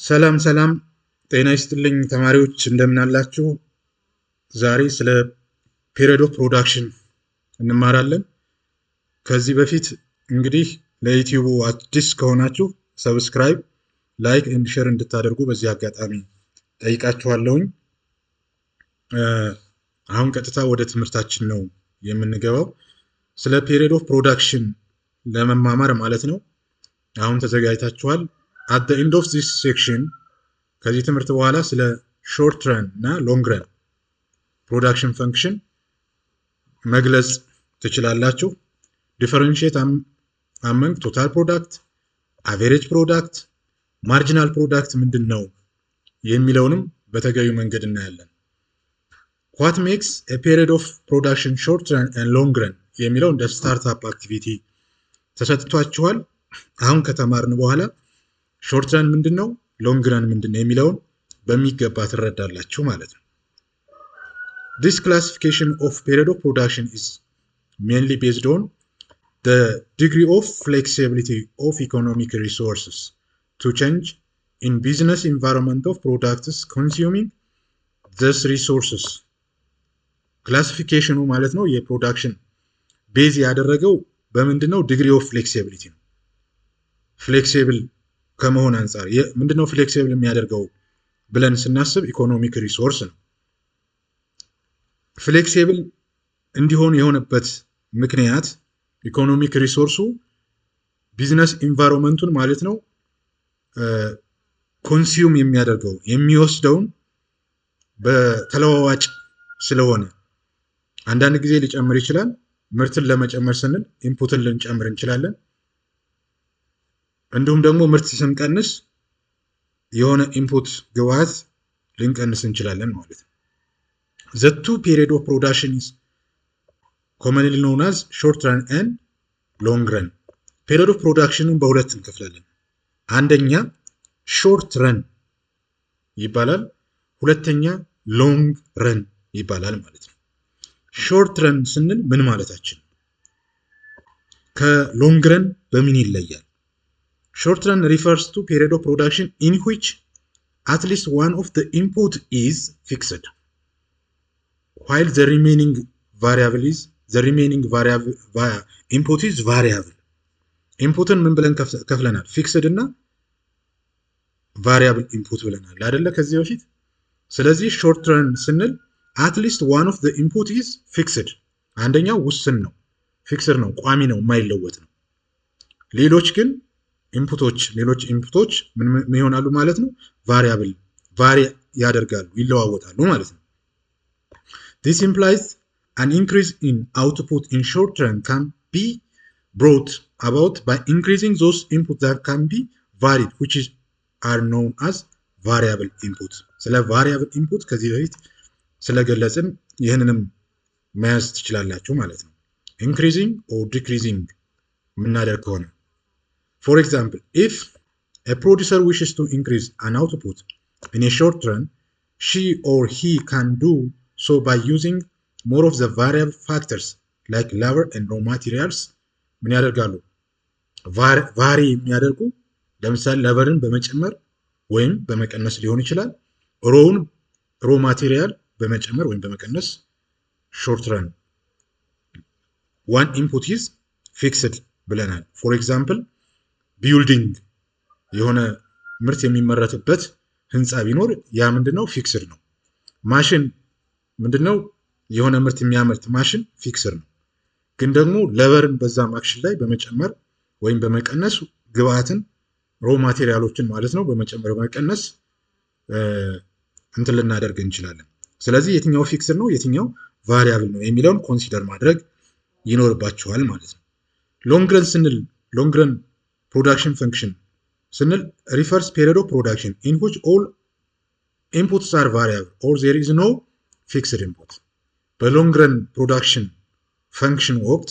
ሰላም ጤና ይስጥልኝ ተማሪዎች እንደምን አላችሁ? ዛሬ ስለ ፔሪድ ኦፍ ፕሮዳክሽን እንማራለን። ከዚህ በፊት እንግዲህ ለዩቲዩቡ አዲስ ከሆናችሁ ሰብስክራይብ፣ ላይክ ኤንድ ሼር እንድታደርጉ በዚህ አጋጣሚ ጠይቃችኋለሁኝ። አሁን ቀጥታ ወደ ትምህርታችን ነው የምንገባው። ስለ ፔሪድ ኦፍ ፕሮዳክሽን ለመማማር ማለት ነው። አሁን ተዘጋጅታችኋል? at the end of this section ከዚህ ትምህርት በኋላ ስለ short run እና long run production function መግለጽ ትችላላችሁ። differentiate among total product, average product, marginal product ምንድን ነው የሚለውንም በተገቢው መንገድ እናያለን። what makes a period of production short run and long run የሚለው እንደ startup activity ተሰጥቷችኋል። አሁን ከተማርን በኋላ ሾርት ረን ምንድነው ሎንግ ረን ምንድነው የሚለውን በሚገባ ትረዳላችሁ ማለት ነው። This classification of period of production is mainly based on the degree of flexibility of economic resources to change in business environment of products consuming these resources. ክላሲፊኬሽኑ ማለት ነው የፕሮዳክሽን ቤዝ ያደረገው በምንድነው ዲግሪ ኦፍ ፍሌክሲቢሊቲ ነው። ፍሌክሲብል ከመሆን አንፃር ምንድነው ፍሌክሲብል የሚያደርገው ብለን ስናስብ ኢኮኖሚክ ሪሶርስ ነው። ፍሌክሲብል እንዲሆን የሆነበት ምክንያት ኢኮኖሚክ ሪሶርሱ ቢዝነስ ኢንቫይሮንመንቱን ማለት ነው ኮንሱም የሚያደርገው የሚወስደውን በተለዋዋጭ ስለሆነ አንዳንድ ጊዜ ሊጨምር ይችላል። ምርትን ለመጨመር ስንል ኢንፑትን ልንጨምር እንችላለን። እንዲሁም ደግሞ ምርት ስንቀንስ የሆነ ኢንፑት ግብአት ልንቀንስ እንችላለን ማለት ነው። The two period of production is commonly known as short run and long run. period of production በሁለት እንከፍላለን። አንደኛ short run ይባላል፣ ሁለተኛ long run ይባላል ማለት ነው። short run ስንል ምን ማለታችን? ከሎንግ ረን በምን ይለያል? Short run refers to period of production in which at least one of the input is fixed, while the remaining input is variable. Inputን ምን ብለን ከፍለናል? ፊክስድ እና ቫሪያብል ኢንፑት ብለናል አይደለ ከዚህ በፊት። ስለዚህ ሾርት ረን ስንል at least one of the input is fixed፣ አንደኛው ውስን ነው፣ ፊክስድ ነው፣ ቋሚ ነው፣ የማይለወጥ ነው። ሌሎች ኢንፑቶች ምን ይሆናሉ ማለት ነው? ቫሪያብል ቫሪ ያደርጋሉ፣ ይለዋወጣሉ ማለት ነው። This implies an increase in output in short run can be brought about by increasing those inputs that can be varied, which are known as variable inputs. ስለ variable input ከዚህ በፊት ስለገለጽን ይህንንም መያዝ ትችላላችሁ ማለት ነው። increasing or decreasing የምናደርግ ከሆነ For example, if a producer wishes to increase an output in a short run, she or he can do so by using more of the variable factors like labor and raw materials. ምን ያደርጋሉ? ቫሪ የሚያደርጉ ለምሳሌ ሌበርን በመጨመር ወይም በመቀነስ ሊሆን ይችላል። ሮ ማቴሪያል በመጨመር ወይም በመቀነስ short run. One input is fixed ብለናል። For example, ቢልዲንግ የሆነ ምርት የሚመረትበት ህንፃ ቢኖር ያ ምንድነው? ፊክስድ ነው። ማሽን ምንድነው? የሆነ ምርት የሚያመርት ማሽን ፊክስድ ነው። ግን ደግሞ ሌበርን በዛ ማሽን ላይ በመጨመር ወይም በመቀነስ ግብአትን ሮ ማቴሪያሎችን ማለት ነው በመጨመር በመቀነስ እንትን ልናደርግ እንችላለን። ስለዚህ የትኛው ፊክስድ ነው የትኛው ቫሪያብል ነው የሚለውን ኮንሲደር ማድረግ ይኖርባችኋል ማለት ነው። ሎንግ ረን ስንል ሎንግ ረን production function ስንል refers period of production in which all inputs are variable or there is no fixed input. በሎንግ ረን ፕሮዳክሽን ፈንክሽን ወቅት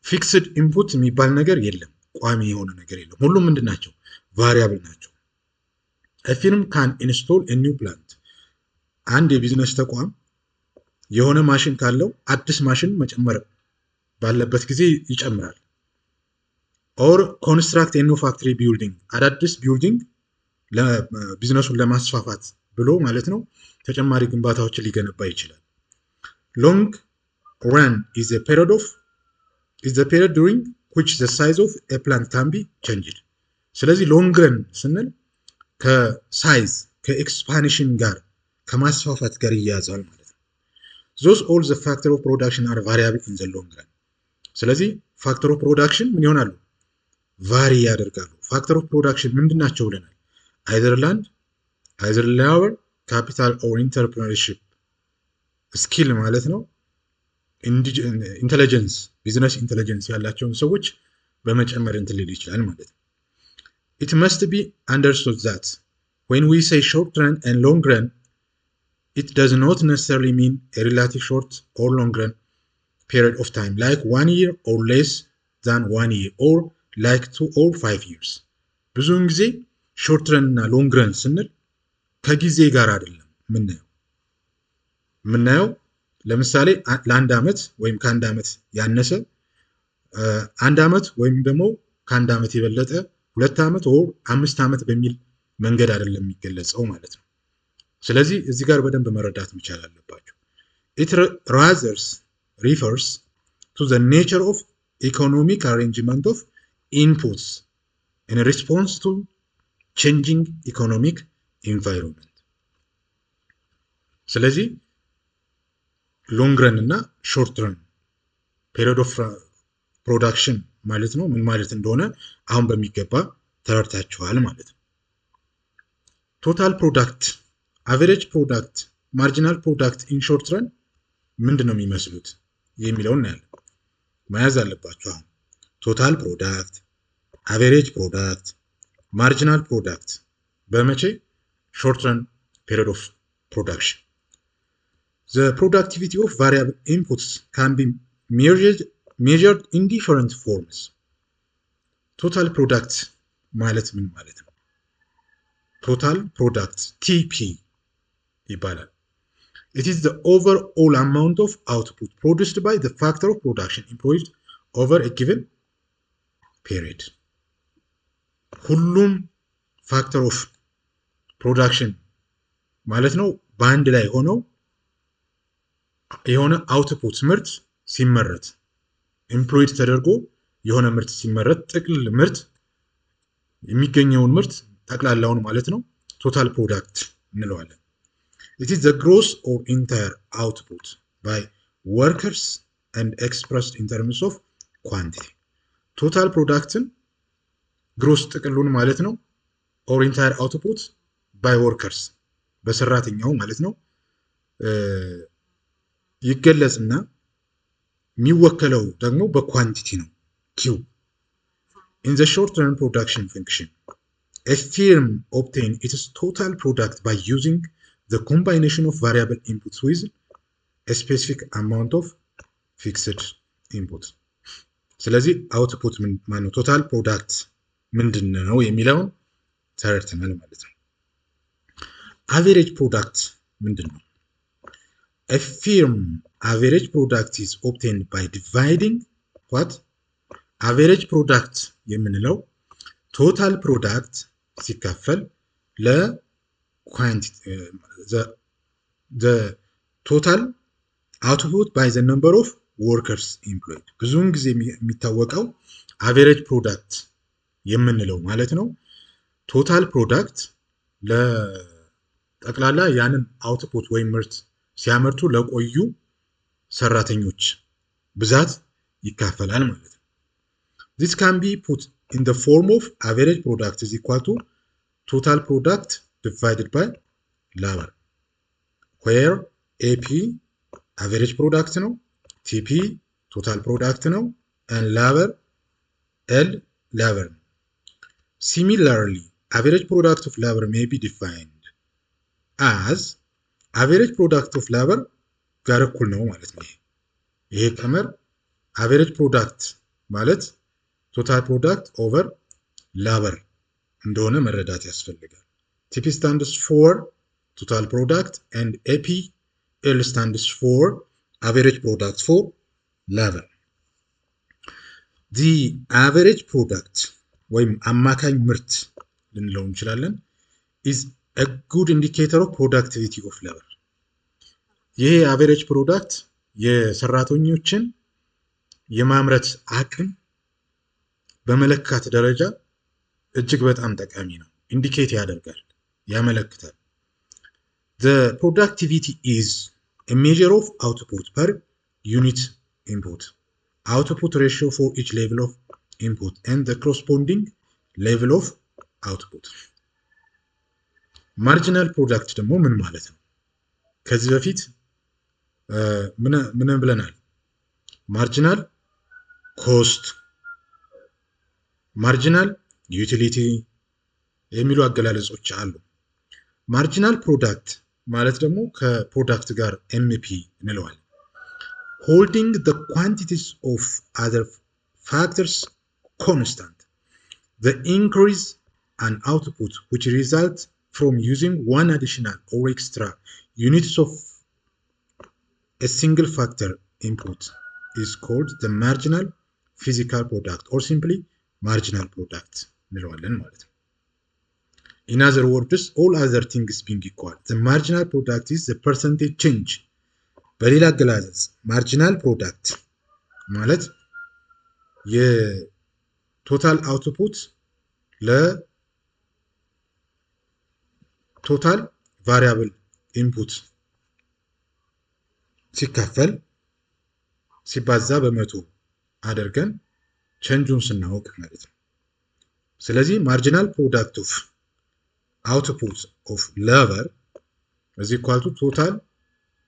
ፊክስድ ኢንፑት የሚባል ነገር የለም፣ ቋሚ የሆነ ነገር የለም። ሁሉም ምንድን ናቸው? ቫሪያብል ናቸው። A firm can install a new plant. አንድ የቢዝነስ ተቋም የሆነ ማሽን ካለው አዲስ ማሽን መጨመር ባለበት ጊዜ ይጨምራል። or construct a new factory building አዳዲስ ቢልዲንግ ቢዝነሱን ለማስፋፋት ብሎ ማለት ነው ተጨማሪ ግንባታዎችን ሊገነባ ይችላል። ሎንግ run is a period during which the size of a plant can be changed። ስለዚህ ሎንግ ረን ስንል ከሳይዝ ከኤክስፓንሽን ጋር ከማስፋፋት ጋር ይያዛል ማለት ነው። those all the factor of production are variable in the long run። ስለዚህ ፋክተር ኦፍ ፕሮዳክሽን ምን ይሆናሉ? ቫሪ ያደርጋሉ። ፋክተር ኦፍ ፕሮዳክሽን ምንድናቸው ብለናል? either land, either labor, capital or entrepreneurship ስኪል ማለት ነው። ኢንተለጀንስ ቢዝነስ ኢንተለጀንስ ያላቸውን ሰዎች በመጨመር እንትን ሊል ይችላል ማለት ነው። it must be understood that when we say short run and long run it does not necessarily mean a relative short or long run period of time like 1 year or less than 1 year or like 2 or 5 years። ብዙውን ጊዜ ሾርት ረን እና ሎንግ ረን ስንል ከጊዜ ጋር አይደለም ምናየው ለምሳሌ ለአንድ ዓመት ወይም ከአንድ ዓመት ያነሰ አንድ ዓመት ወይም ደግሞ ከአንድ ዓመት የበለጠ 2 ዓመት or 5 ዓመት በሚል መንገድ አይደለም የሚገለጸው ማለት ነው። ስለዚህ እዚህ ጋር በደንብ መረዳት መቻል አለባችሁ። it rather refers to the nature of economic arrangement of inputs in response to changing economic environment። ስለዚህ ሎንግ ረን እና ሾርት ረን ፔሪድ ኦፍ ፕሮዳክሽን ማለት ነው ምን ማለት እንደሆነ አሁን በሚገባ ተረድታችኋል ማለት ነው። ቶታል ፕሮዳክት፣ አቨሬጅ ፕሮዳክት፣ ማርጂናል ፕሮዳክት ኢን ሾርት ረን ምንድን ነው የሚመስሉት የሚለውን እናያለን። መያዝ አለባችሁ። አሁን ቶታል ፕሮዳክት፣ አቨሬጅ ፕሮዳክት፣ ማርጂናል ፕሮዳክት በመቼ ሾርት ረን ፔሪድ ኦፍ ፕሮዳክሽን። The productivity of variable inputs can be measured in different forms። ቶታል ፕሮዳክት ማለት ምን ማለት ነው? ቶታል ፕሮዳክት TP ይባላል። It is the overall amount of output produced by the factor of production employed over a given period። ሁሉም ፋክተር ኦፍ ፕሮዳክሽን ማለት ነው በአንድ ላይ ሆነው የሆነ አውትፑት ምርት ሲመረት ኤምፕሎይድ ተደርጎ የሆነ ምርት ሲመረት ጥቅል ምርት የሚገኘውን ምርት ጠቅላላውን ማለት ነው ቶታል ፕሮዳክት እንለዋለን። it is the gross or entire output by workers and expressed in terms of quantity። ቶታል ፕሮዳክትን ግሮስ ጥቅሉን ማለት ነው or entire output by workers በሰራተኛው ማለት ነው ይገለጽና የሚወከለው ደግሞ በኳንቲቲ ነው Q። in the short term production function a firm obtain its total product by using the combination of variable inputs with a specific amount of fixed input። ስለዚህ አውትፑት ማነው ቶታል ፕሮዳክት ምንድነው የሚለውን ተረድተናል ማለት ነው። አቨሬጅ ፕሮዳክት ምንድነው? A firm average product is obtained by dividing what? average product የምንለው ቶታል ፕሮዳክት ሲካፈል ለኳንቲቲ the total output by the number of workers employed። ብዙውን ጊዜ የሚታወቀው average product የምንለው ማለት ነው ቶታል ፕሮዳክት ለጠቅላላ ያንን አውትፑት ወይም ምርት ሲያመርቱ ለቆዩ ሰራተኞች ብዛት ይካፈላል ማለት ነው። this can be put in the form of average product is equal to total product divided by labor where AP average product ነው TP total product ነው and labor L labor ነው። similarly average product of labor may be defined as average product of labor ጋር እኩል ነው ማለት ነው። ይሄ ቀመር average product ማለት total product over labor እንደሆነ መረዳት ያስፈልጋል። TP stands for total product and APL stands for average product for labor። the average product ወይም አማካኝ ምርት ልንለው እንችላለን is a good indicator of productivity of labor። ይሄ አቨሬጅ ፕሮዳክት የሰራተኞችን የማምረት አቅም በመለካት ደረጃ እጅግ በጣም ጠቃሚ ነው። ኢንዲኬት ያደርጋል፣ ያመለክታል። The productivity is a measure of output per unit input, output ratio for each level of input and the corresponding level of output። ማርጂናል ፕሮዳክት ደግሞ ምን ማለት ነው? ከዚህ በፊት ምን ብለናል? ማርጂናል ኮስት፣ ማርጂናል ዩቲሊቲ የሚሉ አገላለጾች አሉ። ማርጂናል ፕሮዳክት ማለት ደግሞ ከፕሮዳክት ጋር ኤምፒ እንለዋል። holding the quantities of other factors constant, the increase and output which result from using one additional or extra units of a single factor input is called the marginal physical product or simply marginal product እንለዋለን ማለት ነው። In other words, all other things being equal, the marginal product is the percentage change። በሌላ አገላለጽ ማርጂናል ፕሮዳክት ማለት የቶታል አውትፑት ለቶታል ቫሪያብል ኢንፑት ሲካፈል ሲባዛ በመቶ አድርገን ቼንጁን ስናውቅ ማለት ነው። ስለዚህ ማርጂናል ፕሮዳክት ኦፍ output of labor is equal to total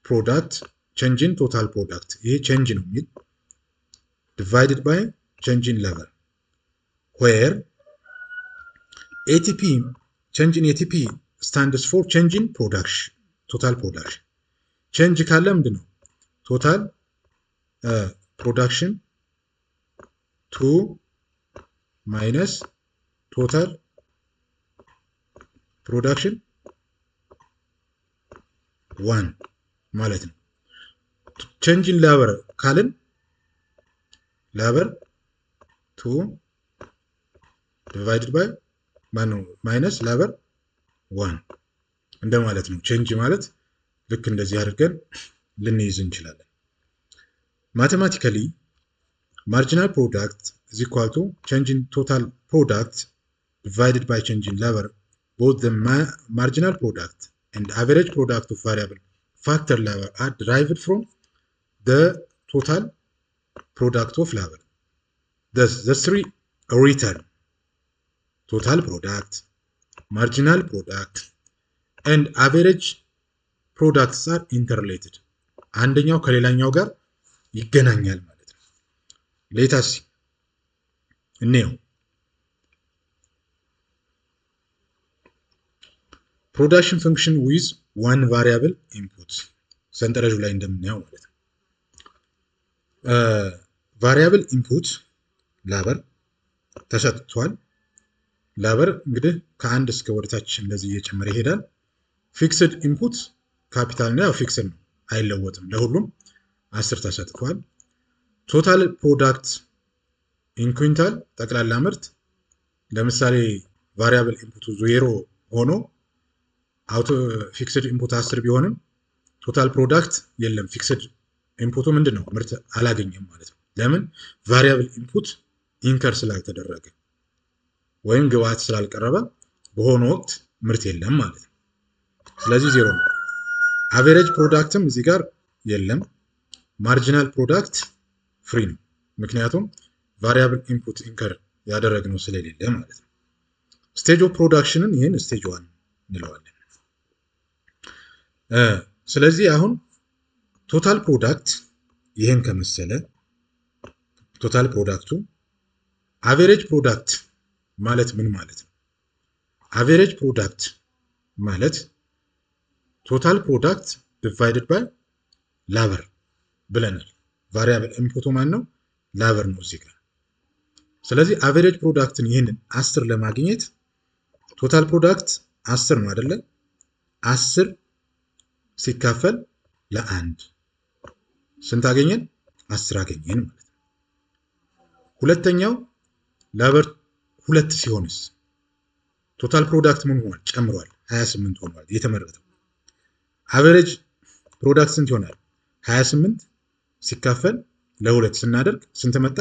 product change in total product። ይሄ change ነው የሚል divided by change in labor where ATP change in ATP stands for change in production total production። change ካለ ምንድን ነው? total production 2 minus total ፕሮዳክሽን 1 ማለት ነው። ቼንጅ ኢን ላበር ካልን ላበር 2 ዲቫይድድ ባይ ማይነስ ላበር 1 እንደማለት ነው። ቼንጅ ማለት ልክ እንደዚህ አድርገን ልንይዝ እንችላለን። ማቴማቲካሊ ማርጂናል ፕሮዳክት is equal to change in total product divided by change in labor. Both the marginal product and average product of variable factor labor are derived from the total product of labor. Thus, the three written total product, marginal product, and average products are interrelated. አንደኛው ከሌላኛው ጋር ይገናኛል ማለት ነው። ሌታስ እንየው። ፕሮዳክሽን ፈንክሽን ዊዝ ዋን ቫሪያብል ኢንፑት ሰንጠረዡ ላይ እንደምናየው ማለት ነው። ቫሪያብል ኢንፑት ላበር ተሰጥቷል። ላበር እንግዲህ ከአንድ እስከ ወደታች እንደዚህ እየጨመረ ይሄዳል። ፊክስድ ኢንፑት ካፒታል ነው፣ ያው ፊክስድ ነው አይለወጥም። ለሁሉም 10 ተሰጥቷል። ቶታል ፕሮዳክት ኢን ኩንታል ጠቅላላ ምርት ለምሳሌ ቫሪያብል ኢንፑቱ 0 ሆኖ አውቶ ፊክስድ ኢንፑት 10 ቢሆንም ቶታል ፕሮዳክት የለም። ፊክስድ ኢንፑቱ ምንድነው? ምርት አላገኘም ማለት ነው። ለምን? ቫሪያብል ኢንፑት ኢንከር ስላልተደረገ ወይም ግብአት ስላልቀረበ በሆነ ወቅት ምርት የለም ማለት ነው። ስለዚህ 0 ነው። አቨሬጅ ፕሮዳክትም እዚህ ጋር የለም። ማርጂናል ፕሮዳክት ፍሪ ነው፣ ምክንያቱም ቫሪያብል ኢንፑት ኢንከር ያደረግነው ስለሌለ ማለት ነው። ስቴጅ ኦፍ ፕሮዳክሽንን ይህን ስቴጅ 1 እንለዋለን። ስለዚህ አሁን ቶታል ፕሮዳክት ይህን ከመሰለ ቶታል ፕሮዳክቱ አቨሬጅ ፕሮዳክት ማለት ምን ማለት ነው? አቨሬጅ ፕሮዳክት ማለት ቶታል ፕሮዳክት ዲቫይድድ ባይ ላበር ብለናል። ቫሪያብል ኢንፑቱ ማን ነው? ላበር ነው እዚህ ጋር። ስለዚህ አቨሬጅ ፕሮዳክትን ይህንን 10 ለማግኘት ቶታል ፕሮዳክት 10 ነው አይደለ? 10 ሲካፈል ለ1 ስንት አገኘን? 10 አገኘን ማለት ነው። ሁለተኛው ላበር 2 ሲሆንስ ቶታል ፕሮዳክት ምን ሆኗል? ጨምሯል። 28 ሆኗል የተመረተው። አቨሬጅ ፕሮዳክት ስንት ይሆናል? 28 ሲካፈል ለ2 ስናደርግ ስንት መጣ?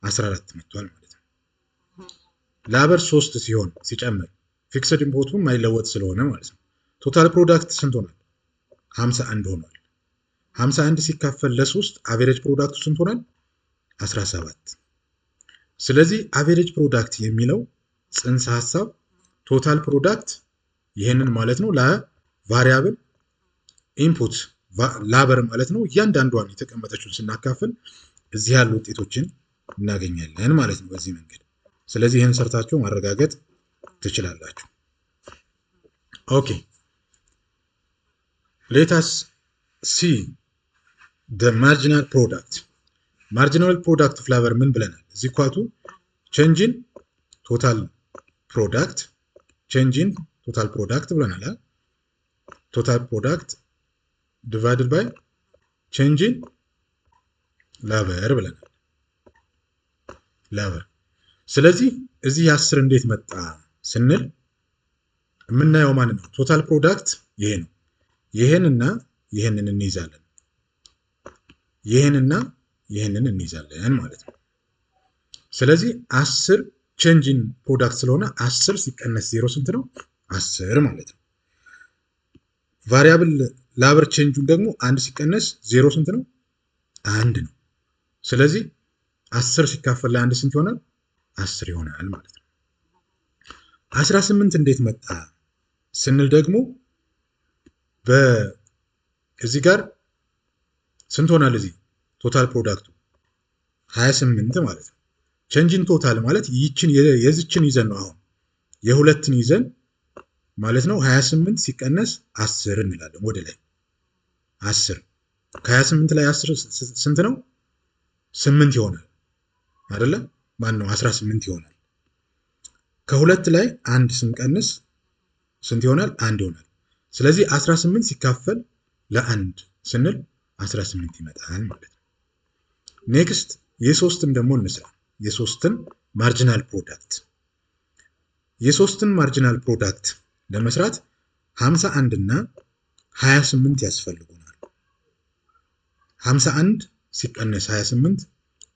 14 መጥቷል ማለት ነው። ላበር 3 ሲሆን ሲጨምር ፊክስድ ኢንፑቱ ማይለወጥ ስለሆነ ማለት ነው። ቶታል ፕሮዳክት ስንት ሆኗል? 51 ሆኗል። 51 ሲካፈል ለ3 አቨሬጅ ፕሮዳክቱ ስንት ሆኗል? 17። ስለዚህ አቨሬጅ ፕሮዳክት የሚለው ጽንሰ ሐሳብ ቶታል ፕሮዳክት ይሄንን ማለት ነው ለቫሪያብል ኢንፑት ላበር ማለት ነው እያንዳንዷን የተቀመጠችውን ስናካፍል እዚህ ያሉ ውጤቶችን እናገኛለን ማለት ነው በዚህ መንገድ። ስለዚህ ይህን ሰርታችሁ ማረጋገጥ ትችላላችሁ። ኦኬ let us see the marginal product. ማርጂናል ፕሮዳክት ኦፍ ላበር ምን ብለናል? እዚህ ኳቱ change in total product change in total product ብለናል። total product divided by change in ላበር ብለናል። ላበር ስለዚህ እዚህ 10 እንዴት መጣ ስንል የምናየው ማለት ነው ቶታል ፕሮዳክት ይሄ ነው። ይሄንና ይሄንን እንይዛለን። ይሄንና ይሄንን እንይዛለን ማለት ነው። ስለዚህ 10 ቼንጅ ኢን ፕሮዳክት ስለሆነ 10 ሲቀነስ 0 ስንት ነው? 10 ማለት ነው። ቫሪያብል ላበር ቼንጁን ደግሞ 1 ሲቀነስ 0 ስንት ነው? 1 ነው። ስለዚህ 10 ሲካፈል ለ1 ስንት ይሆናል? 10 ይሆናል ማለት ነው። 18 እንዴት መጣ ስንል ደግሞ በዚህ ጋር ስንት ሆናል? እዚህ ቶታል ፕሮዳክቱ 28 ማለት ነው። ቼንጅን ቶታል ማለት ይችን የዚችን ይዘን ነው አሁን የሁለትን ይዘን ማለት ነው 28 ሲቀነስ 10 እንላለን ወደ ላይ 10 ከ28 ላይ 10 ስንት ነው? 8 ይሆናል አይደለ? ማን ነው 18 ይሆናል። ከሁለት ላይ 1 ስንቀንስ ስንት ይሆናል? 1 ይሆናል። ስለዚህ 18 ሲካፈል ለ1 ስንል 18 ይመጣል ማለት ነው። ኔክስት የሶስትን ደግሞ እንስራ። የሶስትን ማርጂናል ፕሮዳክት ማርጂናል ፕሮዳክት ለመስራት 51 እና 28 ያስፈልጉናል። 51 ሲቀነስ 28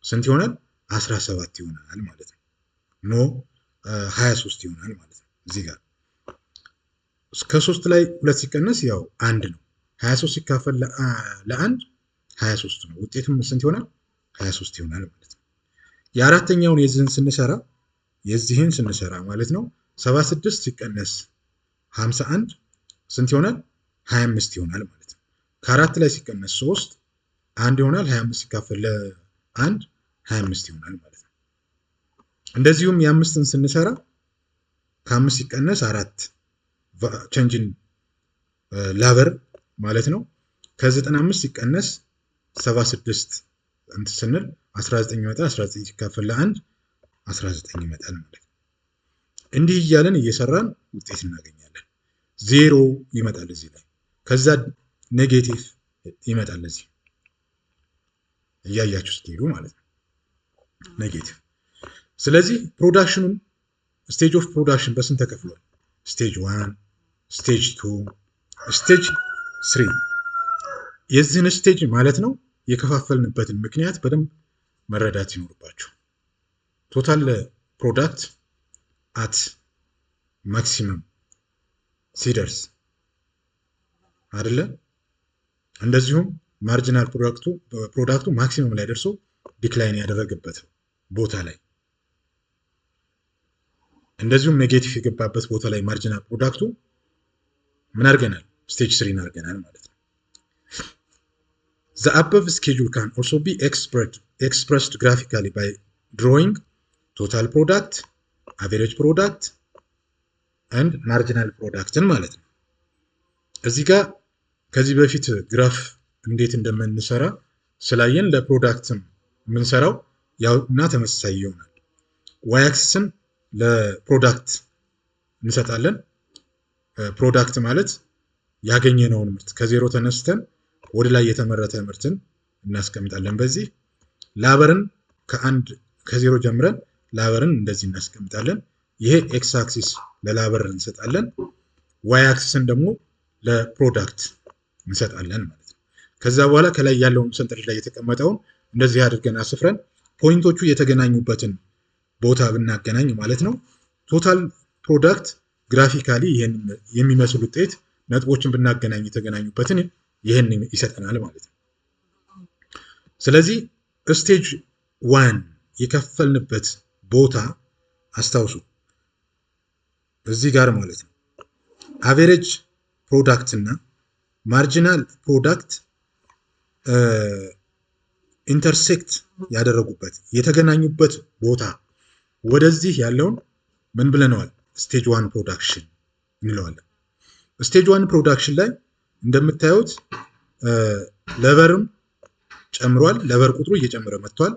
ስንት ይሆናል? 17 ይሆናል ማለት ነው። ኖ 23 ይሆናል ማለት ነው። እዚህ ጋር ከ3 ላይ 2 ሲቀነስ ያው 1 ነው። 23 ሲካፈል ለ1 23 ነው። ውጤቱም ስንት ይሆናል? 23 ይሆናል ማለት ነው። የአራተኛውን የዚህን ስንሰራ ማለት ነው 76 ሲቀነስ 51 ስንት ይሆናል? 25 ይሆናል ማለት ነው። ከ4 ላይ ሲቀነስ 3 1 ይሆናል። 25 ሲካፈል ለ1 25 ይሆናል ማለት ነው። እንደዚሁም የ5ን ስንሰራ ከ5 ሲቀነስ 4 ቼንጅን ላበር ማለት ነው። ከ95 ሲቀነስ 76 እንትን ስንል 19 ይመጣል። 19 ሲካፈል ለ1 19 ይመጣል ማለት ነው። እንዲህ እያለን እየሰራን ውጤት እናገኛለን። 0 ይመጣል እዚህ ላይ። ከዛ ኔጌቲቭ ይመጣል እዚህ እያያችሁ ስትሄዱ ማለት ነው ኔጌቲቭ። ስለዚህ ፕሮዳክሽኑን ስቴጅ ኦፍ ፕሮዳክሽን በስንት ተከፍሏል? ስቴጅ 1፣ ስቴጅ 2፣ ስቴጅ 3። የዚህን ስቴጅ ማለት ነው የከፋፈልንበትን ምክንያት በደንብ መረዳት ይኖርባችሁ። ቶታል ፕሮዳክት አት ማክሲመም ሲደርስ አይደለ? እንደዚሁም ማርጂናል ፕሮዳክቱ ማክሲመም ላይ ደርሶ ዲክላይን ያደረገበት ቦታ ላይ እንደዚሁም ኔጌቲቭ የገባበት ቦታ ላይ ማርጂናል ፕሮዳክቱ ምን አድርገናል? ስቴጅ 3 አድርገናል ማለት ነው። The above schedule can also be expressed graphically by drawing total product, average product and marginal productን ማለት ነው። እዚህ ጋር ከዚህ በፊት ግራፍ እንዴት እንደምንሰራ ስላየን ለፕሮዳክትም የምንሰራው ያው እና ተመሳሳይ ይሆናል። ዋይ አክሲስን ለፕሮዳክት እንሰጣለን። ፕሮዳክት ማለት ያገኘነውን ምርት ከዜሮ ተነስተን ወደ ላይ የተመረተ ምርትን እናስቀምጣለን። በዚህ ላበርን ከዜሮ ጀምረን ላበርን እንደዚህ እናስቀምጣለን። ይሄ ኤክስ አክሲስ ለላበር እንሰጣለን፣ ዋይ አክሲስን ደግሞ ለፕሮዳክት እንሰጣለን ማለት ነው። ከዛ በኋላ ከላይ ያለውን ሰንጠረዥ ላይ የተቀመጠውን እንደዚህ አድርገን አስፍረን ፖይንቶቹ የተገናኙበትን ቦታ ብናገናኝ ማለት ነው ቶታል ፕሮዳክት ግራፊካሊ ይህን የሚመስል ውጤት ነጥቦችን ብናገናኝ የተገናኙበትን ይህን ይሰጠናል ማለት ነው። ስለዚህ ስቴጅ 1 የከፈልንበት ቦታ አስታውሱ እዚህ ጋር ማለት ነው አቬሬጅ ፕሮዳክት እና ማርጂናል ፕሮዳክት ኢንተርሴክት ያደረጉበት የተገናኙበት ቦታ ወደዚህ ያለውን ምን ብለነዋል? ስቴጅ 1 ፕሮዳክሽን እንለዋለን። ስቴጅ 1 ፕሮዳክሽን ላይ እንደምታዩት ለቨርም ጨምሯል። ለቨር ቁጥሩ እየጨመረ መጥቷል።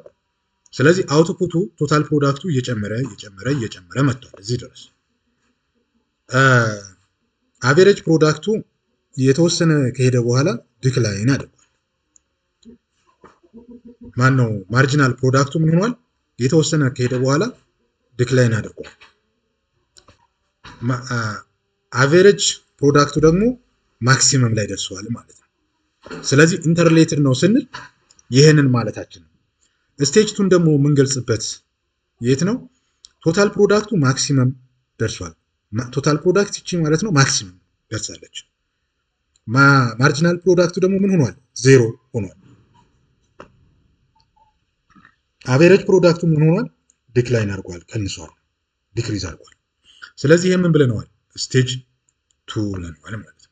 ስለዚህ አውትፑቱ ቶታል ፕሮዳክቱ እየጨመረ መጥቷል እዚህ ድረስ። አቬሬጅ ፕሮዳክቱ የተወሰነ ከሄደ በኋላ ዲክላይን አድርጓል። ማነው ማርጂናል ፕሮዳክቱ ምን ሆኗል? የተወሰነ ከሄደ በኋላ ዲክላይን አድርጓል። አቬሬጅ ፕሮዳክቱ ደግሞ ማክሲመም ላይ ደርሷል ማለት ነው። ስለዚህ ኢንተርሌትድ ነው ስንል ይህንን ማለታችን ነው። ስቴጅ 2 ደግሞ የምንገልጽበት የት ነው? ቶታል ፕሮዳክቱ ማክሲመም ደርሷል። ቶታል ፕሮዳክት ይቺ ማለት ነው ማክሲመም ደርሳለች። ማርጂናል ፕሮዳክቱ ደግሞ ምን ሆኗል? ዜሮ ሆኗል። አቬሬጅ ፕሮዳክቱ ምን ሆኗል? ዲክላይን አድርጓል፣ ቀንሷል፣ ዲክሪዝ አድርጓል። ስለዚህ ይሄ ምን ብለነዋል? ስቴጅ 2 ብለነዋል ማለት ነው።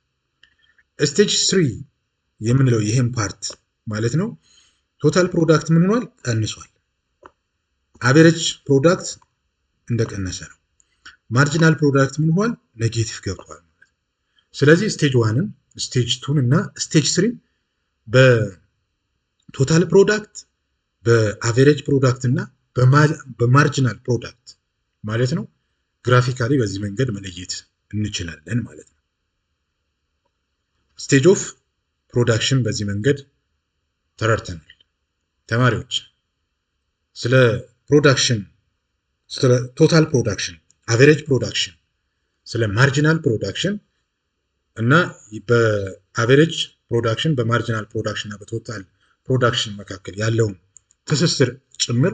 ስቴጅ 3 የምንለው ይሄን ፓርት ማለት ነው ቶታል ፕሮዳክት ምን ሆኗል? ቀንሷል። አቬሬጅ ፕሮዳክት እንደቀነሰ ነው። ማርጂናል ፕሮዳክት ምን ሆኗል? ኔጌቲቭ ገብቷል ማለት ነው። ስለዚህ ስቴጅ 1ን ስቴጅ 2ን እና ስቴጅ 3 በቶታል ፕሮዳክት በአቬሬጅ ፕሮዳክት እና በማርጂናል ፕሮዳክት ማለት ነው ግራፊካሊ በዚህ መንገድ መለየት እንችላለን ማለት ነው። ስቴጅ ኦፍ ፕሮዳክሽን በዚህ መንገድ ተረድተናል። ተማሪዎች ስለ ፕሮዳክሽን፣ ስለ ቶታል ፕሮዳክሽን፣ አቬሬጅ ፕሮዳክሽን፣ ስለ ማርጂናል ፕሮዳክሽን እና በአቬሬጅ ፕሮዳክሽን በማርጂናል ፕሮዳክሽን እና በቶታል ፕሮዳክሽን መካከል ያለውን ትስስር ጭምር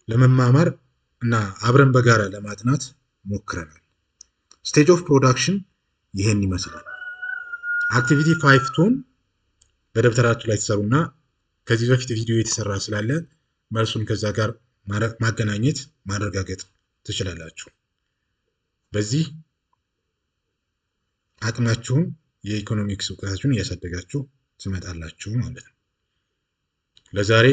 ለመማማር እና አብረን በጋራ ለማጥናት ሞክረናል። ስቴጅ ኦፍ ፕሮዳክሽን ይሄን ይመስላል። አክቲቪቲ 5 በደብተራችሁ ላይ ተሰሩና ከዚህ በፊት ቪዲዮ የተሰራ ስላለ መልሱን ከዛ ጋር ማገናኘት ማረጋገጥ ትችላላችሁ። በዚህ አቅማችሁን የኢኮኖሚክስ እውቀታችሁን እያሳደጋችሁ ትመጣላችሁ ማለት ነው። ለዛሬ